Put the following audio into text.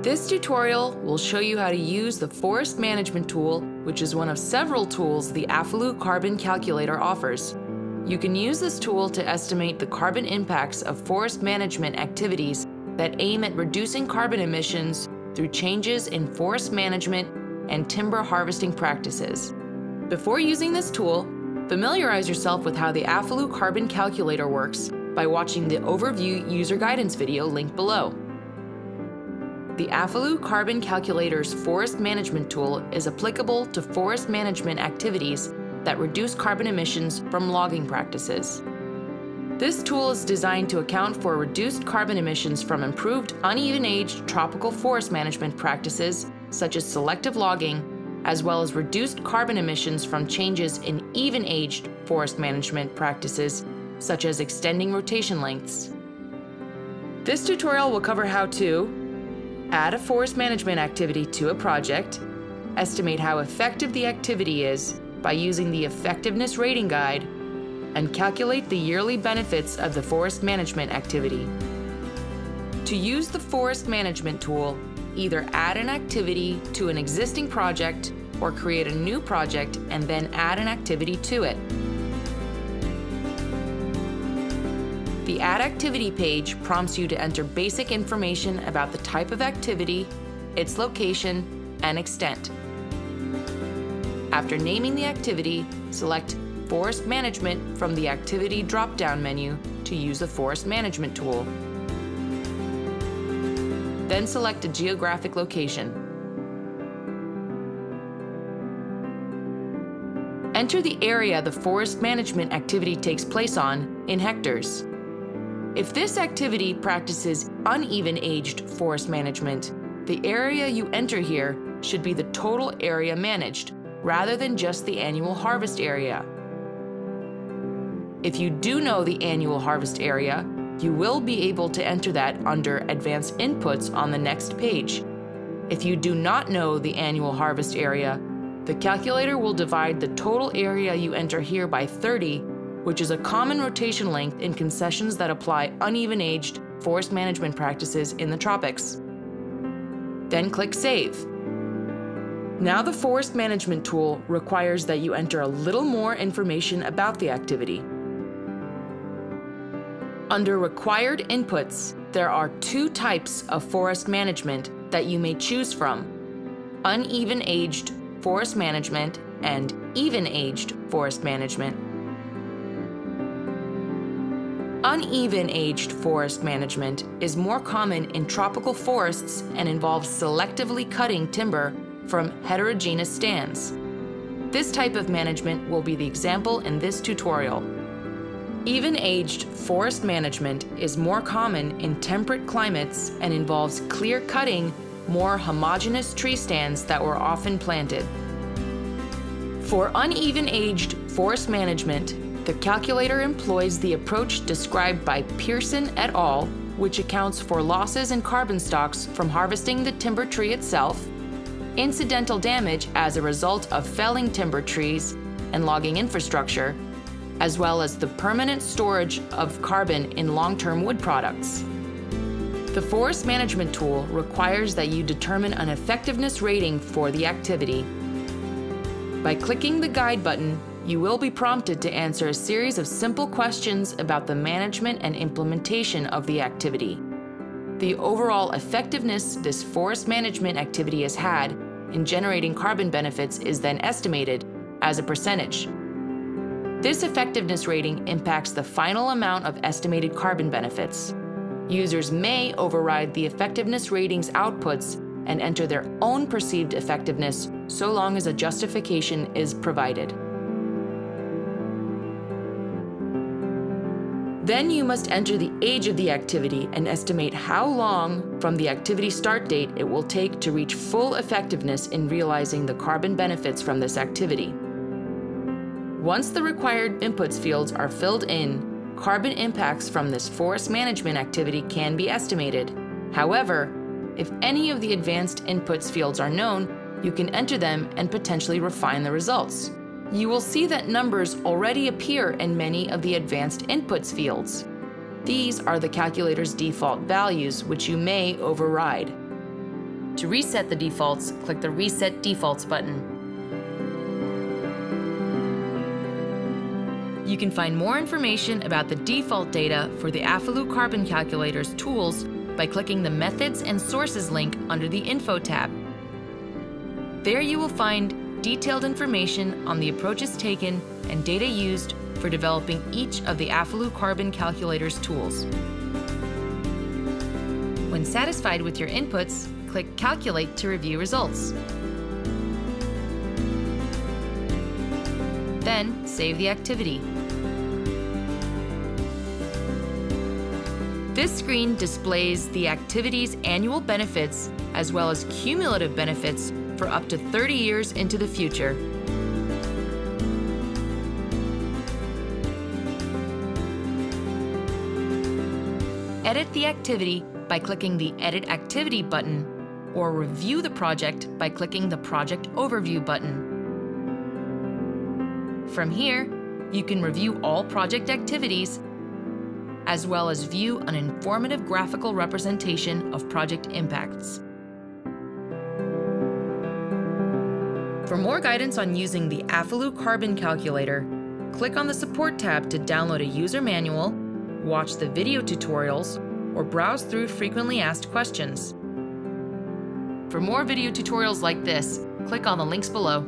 This tutorial will show you how to use the Forest Management tool, which is one of several tools the AFOLU Carbon Calculator offers. You can use this tool to estimate the carbon impacts of forest management activities that aim at reducing carbon emissions through changes in forest management and timber harvesting practices. Before using this tool, familiarize yourself with how the AFOLU Carbon Calculator works by watching the Overview User Guidance video linked below. The AFOLU Carbon Calculator's Forest Management tool is applicable to forest management activities that reduce carbon emissions from logging practices. This tool is designed to account for reduced carbon emissions from improved uneven-aged tropical forest management practices, such as selective logging, as well as reduced carbon emissions from changes in even-aged forest management practices, such as extending rotation lengths. This tutorial will cover how to add a forest management activity to a project, estimate how effective the activity is by using the Effectiveness Rating Guide, and calculate the yearly benefits of the forest management activity. To use the Forest Management tool, either add an activity to an existing project or create a new project and then add an activity to it. The Add Activity page prompts you to enter basic information about the type of activity, its location, and extent. After naming the activity, select Forest Management from the Activity drop-down menu to use the Forest Management tool. Then select a geographic location. Enter the area the forest management activity takes place on in hectares. If this activity practices uneven-aged forest management, the area you enter here should be the total area managed, rather than just the annual harvest area. If you do know the annual harvest area, you will be able to enter that under Advanced Inputs on the next page. If you do not know the annual harvest area, the calculator will divide the total area you enter here by 30, which is a common rotation length in concessions that apply uneven-aged forest management practices in the tropics. Then click Save. Now the Forest Management tool requires that you enter a little more information about the activity. Under Required Inputs, there are two types of forest management that you may choose from: uneven-aged forest management and even-aged forest management. Uneven-aged forest management is more common in tropical forests and involves selectively cutting timber from heterogeneous stands. This type of management will be the example in this tutorial. Even-aged forest management is more common in temperate climates and involves clear cutting more homogeneous tree stands that were often planted. For uneven-aged forest management, the calculator employs the approach described by Pearson et al., which accounts for losses in carbon stocks from harvesting the timber tree itself, incidental damage as a result of felling timber trees and logging infrastructure, as well as the permanent storage of carbon in long-term wood products. The Forest Management tool requires that you determine an effectiveness rating for the activity. By clicking the Guide button, you will be prompted to answer a series of simple questions about the management and implementation of the activity. The overall effectiveness this forest management activity has had in generating carbon benefits is then estimated as a percentage. This effectiveness rating impacts the final amount of estimated carbon benefits. Users may override the effectiveness rating's outputs and enter their own perceived effectiveness so long as a justification is provided. Then you must enter the age of the activity and estimate how long from the activity start date it will take to reach full effectiveness in realizing the carbon benefits from this activity. Once the required inputs fields are filled in, carbon impacts from this forest management activity can be estimated. However, if any of the advanced inputs fields are known, you can enter them and potentially refine the results. You will see that numbers already appear in many of the advanced inputs fields. These are the calculator's default values, which you may override. To reset the defaults, click the Reset Defaults button. You can find more information about the default data for the AFOLU Carbon Calculator's tools by clicking the Methods and Sources link under the Info tab. There you will find detailed information on the approaches taken and data used for developing each of the AFOLU Carbon Calculator's tools. When satisfied with your inputs, click Calculate to review results. Then, save the activity. This screen displays the activity's annual benefits as well as cumulative benefits for up to 30 years into the future. Edit the activity by clicking the Edit Activity button, or review the project by clicking the Project Overview button. From here, you can review all project activities, as well as view an informative graphical representation of project impacts. For more guidance on using the AFOLU Carbon Calculator, click on the Support tab to download a user manual, watch the video tutorials, or browse through frequently asked questions. For more video tutorials like this, click on the links below.